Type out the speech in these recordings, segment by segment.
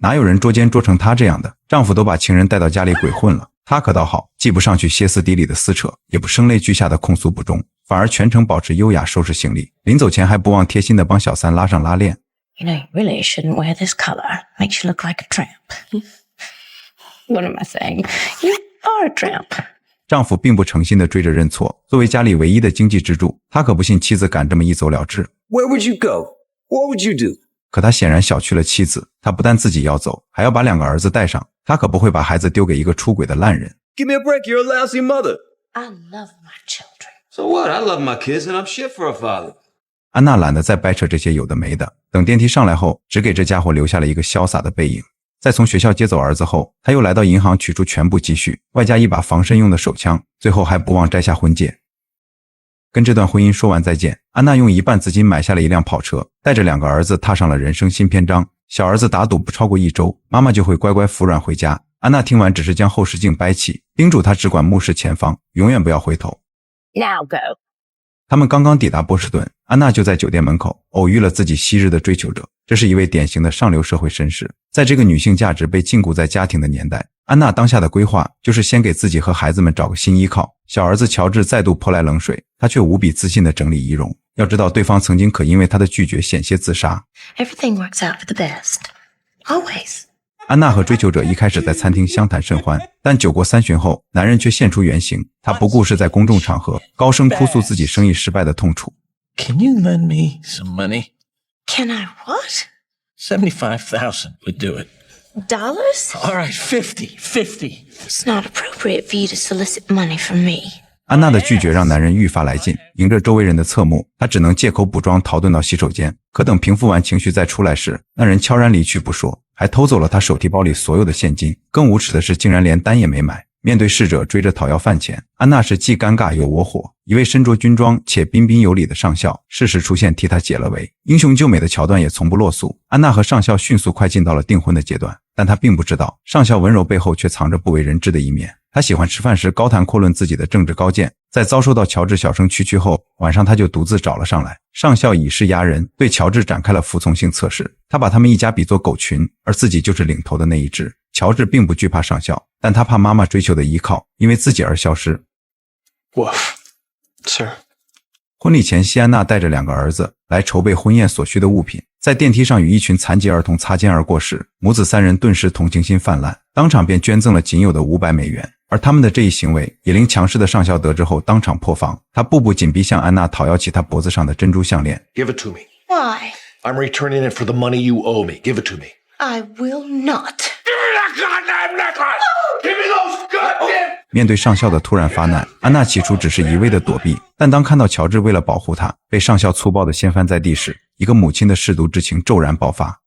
哪有人捉奸捉成她这样的？丈夫都把情人带到家里鬼混了，她可倒好，既不上去歇斯底里的撕扯，也不声泪俱下的控诉不忠，反而全程保持优雅收拾行李，临走前还不忘贴心的帮小三拉上拉链。You know, you really shouldn't wear this color. Makes you look like a tramp. What am I saying? You are a tramp. 丈夫并不诚心地追着认错，作为家里唯一的经济支柱，他可不信妻子敢这么一走了之。Where would you go? What would you do? 可他显然小觑了妻子，他不但自己要走，还要把2个儿子带上，他可不会把孩子丢给一个出轨的烂人。Give me a break, you're a lousy mother. I love my children. So what? I love my kids and I'm shit for a father. 安娜懒得再掰扯这些有的没的，等电梯上来后，只给这家伙留下了一个潇洒的背影。在从学校接走儿子后，他又来到银行取出全部积蓄，外加一把防身用的手枪，最后还不忘摘下婚戒。跟这段婚姻说完再见，安娜用一半资金买下了一辆跑车，带着2个儿子踏上了人生新篇章。小儿子打赌不超过1周，妈妈就会乖乖服软回家。安娜听完只是将后视镜掰起，叮嘱他只管目视前方，永远不要回头。 Now go. 他们刚刚抵达波士顿，安娜就在酒店门口偶遇了自己昔日的追求者。这是一位典型的上流社会绅士。在这个女性价值被禁锢在家庭的年代，安娜当下的规划就是先给自己和孩子们找个新依靠。小儿子乔治再度泼来冷水，他却无比自信地整理仪容。要知道，对方曾经可因为他的拒绝险些自杀。 Everything works out for the best. Always. 安娜和追求者一开始在餐厅相谈甚欢，但酒过3巡后，男人却现出原形。他不顾是在公众场合高声哭诉自己生意失败的痛楚。 Can you lend me some money? Can I what? 75,000 would do it. Dollars? All right, 50. It's not appropriate for you to solicit money from me. 安娜的拒绝让男人愈发来劲，迎着周围人的侧目，他只能借口补妆逃遁到洗手间。可等平复完情绪再出来时，那人悄然离去不说，还偷走了他手提包里所有的现金。更无耻的是，竟然连单也没买。面对侍者追着讨要饭钱，安娜是既尴尬又窝火。一位身着军装且彬彬有礼的上校适时出现替他解了围，英雄救美的桥段也从不落俗。安娜和上校迅速快进到了订婚的阶段，但她并不知道上校温柔背后却藏着不为人知的一面。他喜欢吃饭时高谈阔论自己的政治高见，在遭受到乔治小声蛐蛐后，晚上他就独自找了上来。上校以势压人，对乔治展开了服从性测试。他把他们一家比作狗群，而自己就是领头的那一只。乔治并不惧怕上校，但他怕妈妈追求的依靠因为自己而消失。 Woof. Sir. 婚礼前，西安娜带着2个儿子来筹备婚宴所需的物品，在电梯上与一群残疾儿童擦肩而过时，母子3人顿时同情心泛滥，当场便捐赠了仅有的500美元。而他们的这一行为也令强势的上校得知后当场破防，他步步紧逼向安娜讨要起她脖子上的珍珠项链。 Give it to me. Why? I'm returning it for the money you owe me. Give it to me. I will not. Give me that goddamn necklace! Give me those goddamn... 面对上校的突然发难，安娜起初只是一味的躲避，但当看到乔治为了保护她被上校粗暴地掀翻在地时，一个母亲的舐犊之情骤然爆发。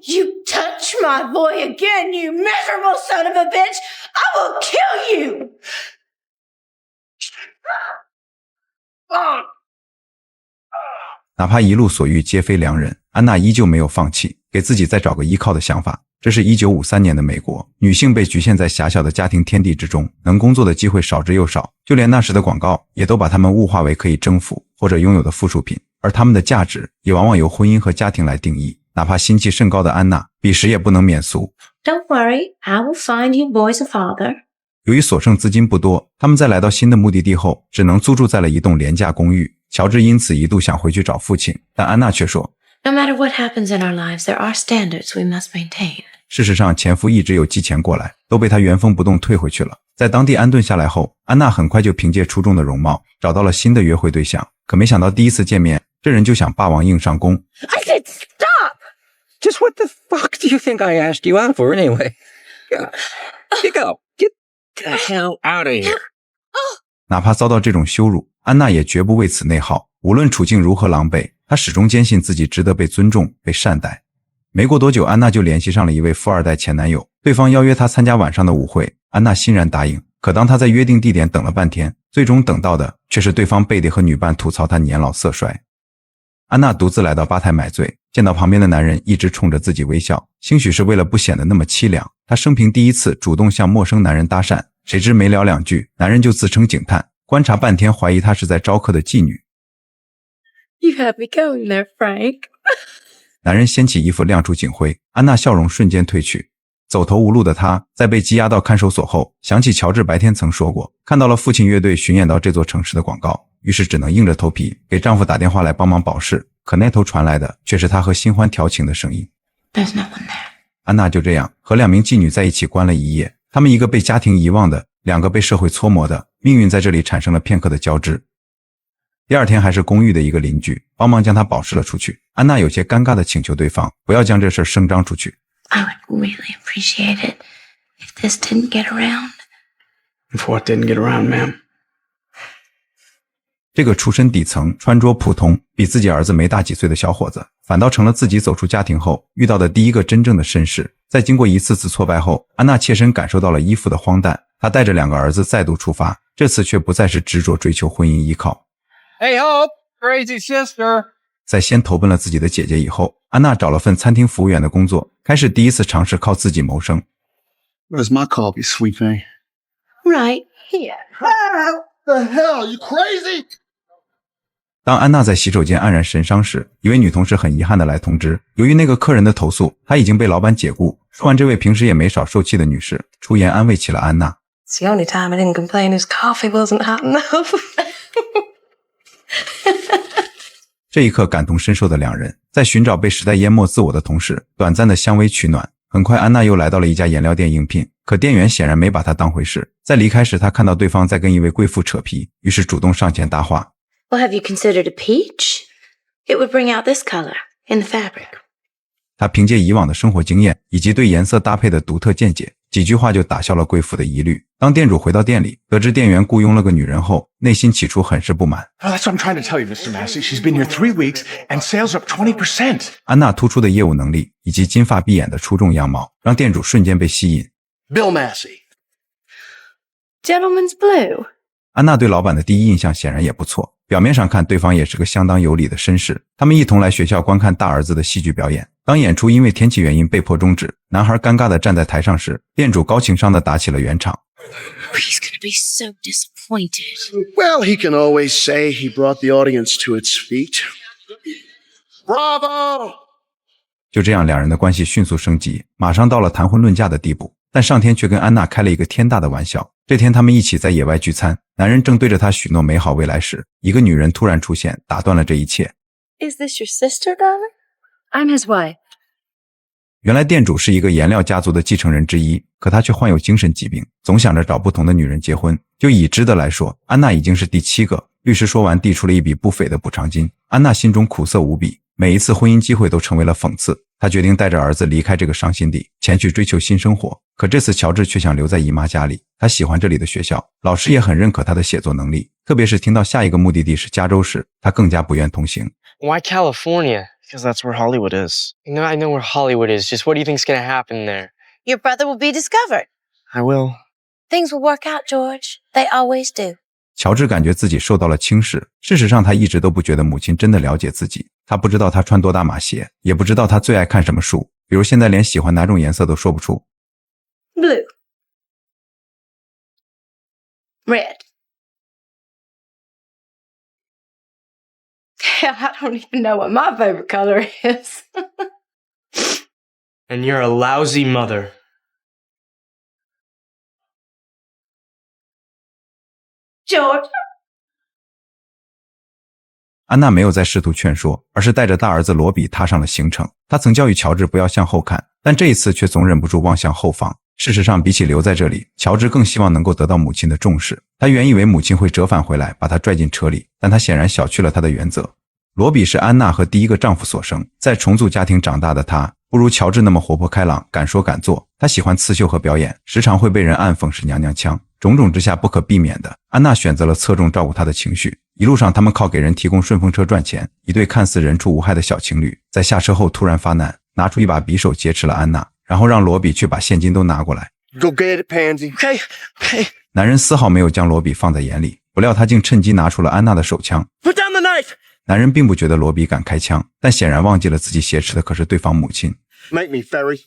You touch my boy again, you miserable son of a bitch! I will kill you! 哪怕一路所遇皆非良人，安娜依旧没有放弃给自己再找个依靠的想法。这是1953年的美国，女性被局限在狭小的家庭天地之中，能工作的机会少之又少，就连那时的广告也都把她们物化为可以征服或者拥有的附属品，而她们的价值也往往由婚姻和家庭来定义。哪怕心气甚高的安娜，彼时也不能免俗。 Don't worry, I will find you boys a father. 由于所剩资金不多，他们在来到新的目的地后，只能租住在了一栋廉价公寓。乔治因此一度想回去找父亲，但安娜却说 No matter what happens in our lives, there are standards we must maintain. 事实上，前夫一直有寄钱过来，都被他原封不动退回去了。在当地安顿下来后，安娜很快就凭借出众的容貌找到了新的约会对象。可没想到第一次见面，这人就想霸王硬上弓。 I said stop! Just what the fuck do you think I asked you out for anyway? You go. Get the hell out of here. 哪怕遭到这种羞辱，安娜也绝不为此内耗。无论处境如何狼狈，她始终坚信自己值得被尊重、被善待。没过多久，安娜就联系上了一位富二代前男友，对方邀约她参加晚上的舞会，安娜欣然答应。可当她在约定地点等了半天，最终等到的却是对方背地和女伴吐槽她年老色衰。安娜独自来到吧台买醉，见到旁边的男人一直冲着自己微笑，兴许是为了不显得那么凄凉，她生平第一次主动向陌生男人搭讪，谁知没聊两句，男人就自称警探，观察半天怀疑她是在招客的妓女。You had me going there, Frank. 男人掀起衣服亮出警徽，安娜笑容瞬间褪去。走投无路的她在被羁押到看守所后，想起乔治白天曾说过看到了父亲乐队巡演到这座城市的广告，于是只能硬着头皮给丈夫打电话来帮忙保释。可那头传来的却是她和新欢调情的声音。 There's no one there. 安娜就这样和2名妓女在一起关了一夜，她们一个被家庭遗忘的，2个被社会搓磨的，命运在这里产生了片刻的交织。第二天还是公寓的一个邻居帮忙将她保释了出去。安娜有些尴尬地请求对方不要将这事声张出去。I would really appreciate it if this didn't get around. If what didn't get around, ma'am? 这个出身底层、穿着普通、比自己儿子没大几岁的小伙子，反倒成了自己走出家庭后遇到的第一个真正的绅士。在经过一次次挫败后，安娜切身感受到了依附的荒诞。她带着2个儿子再度出发，这次却不再是执着追求婚姻依靠。Hey, Hope, crazy sister. 在先投奔了自己的姐姐以后，安娜找了份餐厅服务员的工作，开始第一次尝试靠自己谋生。 Where's my coffee, sweet thing? Right here. The hell? You crazy? 当安娜在洗手间黯然神伤时，一位女同事很遗憾地来通知，由于那个客人的投诉，她已经被老板解雇。说完，这位平时也没少受气的女士出言安慰起了安娜。 It's the only time I didn't complain his coffee wasn't hot enough. 这一刻感同身受的2人，在寻找被时代淹没自我的同时，短暂的相偎取暖。很快，安娜又来到了一家颜料店应聘，可店员显然没把她当回事。在离开时，她看到对方在跟一位贵妇扯皮，于是主动上前搭话。 Well, have you considered a peach? It would bring out this color in the fabric. 她凭借以往的生活经验以及对颜色搭配的独特见解，几句话就打消了贵妇的疑虑。当店主回到店里，得知店员雇佣了个女人后，内心起初很是不满。 Oh, that's what I'm trying to tell you, Mr. Massey. She's been here 3 weeks and sales up 20%. 安娜突出的业务能力以及金发碧眼的出众样貌，让店主瞬间被吸引。 Bill Massey. Gentleman's blue. 安娜对老板的第一印象显然也不错，表面上看对方也是个相当有礼的绅士。他们一同来学校观看大儿子的戏剧表演。当演出因为天气原因被迫终止，男孩尴尬地站在台上时，店主高情商地打起了圆场。 He's gonna be so disappointed. Well, he can always say he brought the audience to its feet. Bravo! 就这样，2人的关系迅速升级，马上到了谈婚论嫁的地步。但上天却跟安娜开了一个天大的玩笑。这天他们一起在野外聚餐，男人正对着她许诺美好未来时，一个女人突然出现，打断了这一切。 Is this your sister, darling? I'm his wife. 原来店主是一个颜料家族的继承人之一，可他却患有精神疾病，总想着找不同的女人结婚。就已知的来说，安娜已经是第7个。律师说完，递出了一笔不菲的补偿金。安娜心中苦涩无比，每一次婚姻机会都成为了讽刺。她决定带着儿子离开这个伤心地，前去追求新生活。可这次乔治却想留在姨妈家里，他喜欢这里的学校，老师也很认可他的写作能力。特别是听到下一个目的地是加州时，他更加不愿同行。 Why California? Because that's where Hollywood is. No, I know where Hollywood is. Just what do you think's gonna happen there? Your brother will be discovered. I will. Things will work out, George. They always do. 乔治感觉自己受到了轻视，事实上他一直都不觉得母亲真的了解自己。他不知道他穿多大码鞋，也不知道他最爱看什么书，比如现在连喜欢哪种颜色都说不出。 Blue. Red. Hell, I don't even know what my favorite color is. And you're a lousy mother. George. 安娜没有再试图劝说，而是带着大儿子罗比踏上了行程。她曾教育乔治不要向后看，但这一次却总忍不住望向后方。事实上，比起留在这里，乔治更希望能够得到母亲的重视。他原以为母亲会折返回来，把他拽进车里，但他显然小觑了他的原则。罗比是安娜和第一个丈夫所生，在重组家庭长大的他，不如乔治那么活泼开朗，敢说敢做。他喜欢刺绣和表演，时常会被人暗讽是娘娘腔。种种之下，不可避免的，安娜选择了侧重照顾他的情绪。一路上，他们靠给人提供顺风车赚钱。一对看似人畜无害的小情侣，在下车后突然发难，拿出一把匕首劫持了安娜，然后让罗比去把现金都拿过来。 Go get it, Pansy. Okay, okay. 男人丝毫没有将罗比放在眼里，不料他竟趁机拿出了安娜的手枪。 Put down the knife. 男人并不觉得罗比敢开枪，但显然忘记了自己挟持的可是对方母亲。 Make me, Ferry.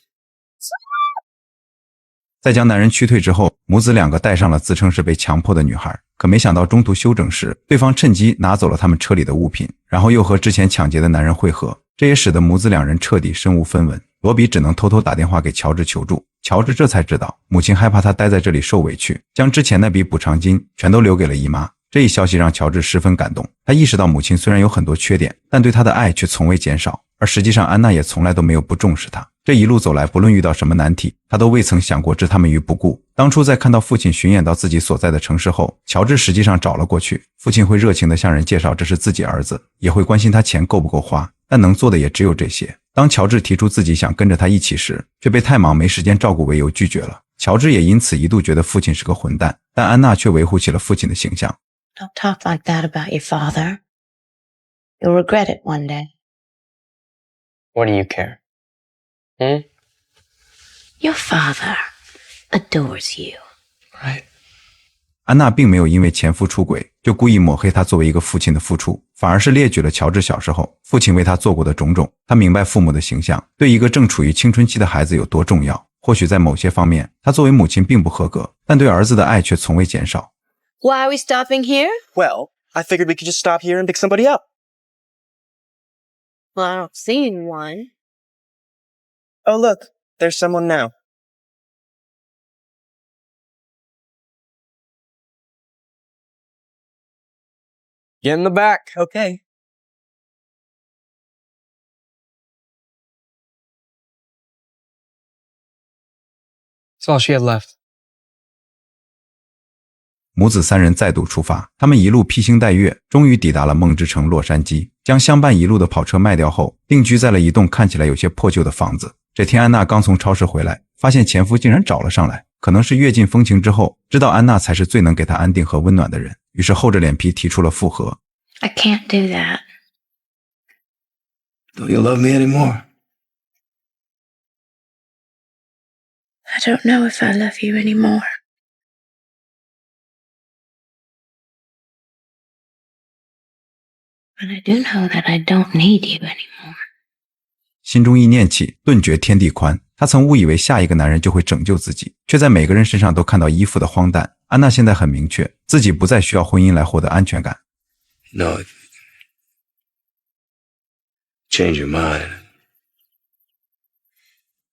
在将男人驱退之后，母子2个带上了自称是被强迫的女孩，可没想到中途休整时，对方趁机拿走了他们车里的物品，然后又和之前抢劫的男人会合。这也使得母子两人彻底身无分文。罗比只能偷偷打电话给乔治求助，乔治这才知道母亲害怕他待在这里受委屈，将之前那笔补偿金全都留给了姨妈。这一消息让乔治十分感动，他意识到母亲虽然有很多缺点，但对他的爱却从未减少，而实际上安娜也从来都没有不重视他。这一路走来，不论遇到什么难题，他都未曾想过置他们于不顾。当初在看到父亲巡演到自己所在的城市后，乔治实际上找了过去，父亲会热情地向人介绍这是自己儿子，也会关心他钱够不够花，但能做的也只有这些。当乔治提出自己想跟着他一起时，却被太忙没时间照顾为由拒绝了。乔治也因此一度觉得父亲是个混蛋，但安娜却维护起了父亲的形象。Don't talk like that about your father. You'll regret it one day. What do you care? Your father adores you. Right. 安娜并没有因为前夫出轨就故意抹黑他作为一个父亲的付出，反而是列举了乔治小时候父亲为他做过的种种。他明白父母的形象对一个正处于青春期的孩子有多重要。或许在某些方面，他作为母亲并不合格，但对儿子的爱却从未减少。Why are we stopping here? Well, I figured we could just stop here and pick somebody up. Well, I don't see anyone. Oh, look, there's someone now. Get in the back. Okay. That's all she had left. 母子三人再度出发，他们一路披星戴月，终于抵达了梦之城洛杉矶。将相伴一路的跑车卖掉后，定居在了一栋看起来有些破旧的房子。这天安娜刚从超市回来，发现前夫竟然找了上来，可能是阅尽风情之后，知道安娜才是最能给她安定和温暖的人，于是厚着脸皮提出了复合。 I can't do that. Don't you love me anymore? I don't know if I love you anymore. But I do know that I don't need you anymore. 心中一念起，顿觉天地宽。她曾误以为下一个男人就会拯救自己，却在每个人身上都看到依附的荒诞。安娜现在很明确，自己不再需要婚姻来获得安全感。No. Change your mind.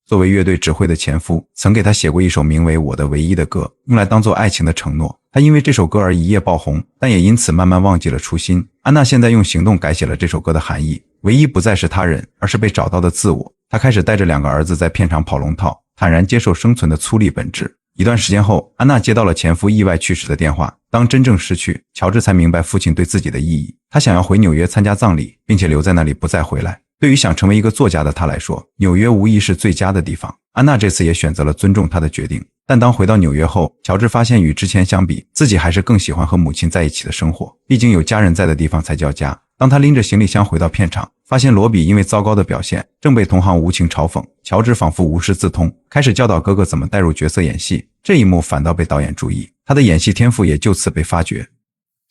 作为乐队指挥的前夫，曾给他写过一首名为《我的唯一》的歌，用来当做爱情的承诺。他因为这首歌而一夜爆红，但也因此慢慢忘记了初心。安娜现在用行动改写了这首歌的含义，唯一不再是他人，而是被找到的自我。她开始带着2个儿子在片场跑龙套，坦然接受生存的粗粝本质。一段时间后，安娜接到了前夫意外去世的电话。当真正失去，乔治才明白父亲对自己的意义。他想要回纽约参加葬礼，并且留在那里不再回来。对于想成为一个作家的他来说，纽约无疑是最佳的地方。安娜这次也选择了尊重他的决定。但当回到纽约后，乔治发现与之前相比，自己还是更喜欢和母亲在一起的生活，毕竟有家人在的地方才叫家。当他拎着行李箱回到片场，发现罗比因为糟糕的表现正被同行无情嘲讽，乔治仿佛无师自通，开始教导哥哥怎么带入角色演戏。这一幕反倒被导演注意，他的演戏天赋也就此被发掘。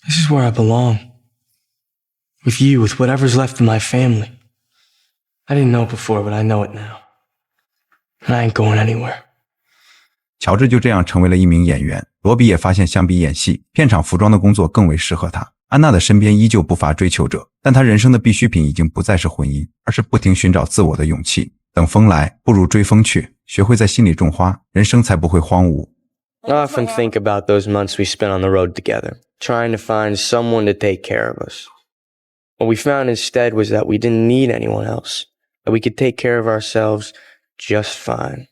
This is where I belong. With you, with whatever's left of my family. I didn't know before, but I know it now. And I ain't going anywhere. 乔治就这样成为了一名演员。罗比也发现相比演戏，片场服装的工作更为适合他。安娜的身边依旧不乏追求者，但她人生的必需品已经不再是婚姻，而是不停寻找自我的勇气。等风来，不如追风去，学会在心里种花，人生才不会荒芜。 I often think about those months we spent on the road together, trying to find someone to take care of us. What we found instead was that we didn't need anyone else, that we could take care of ourselves just fine.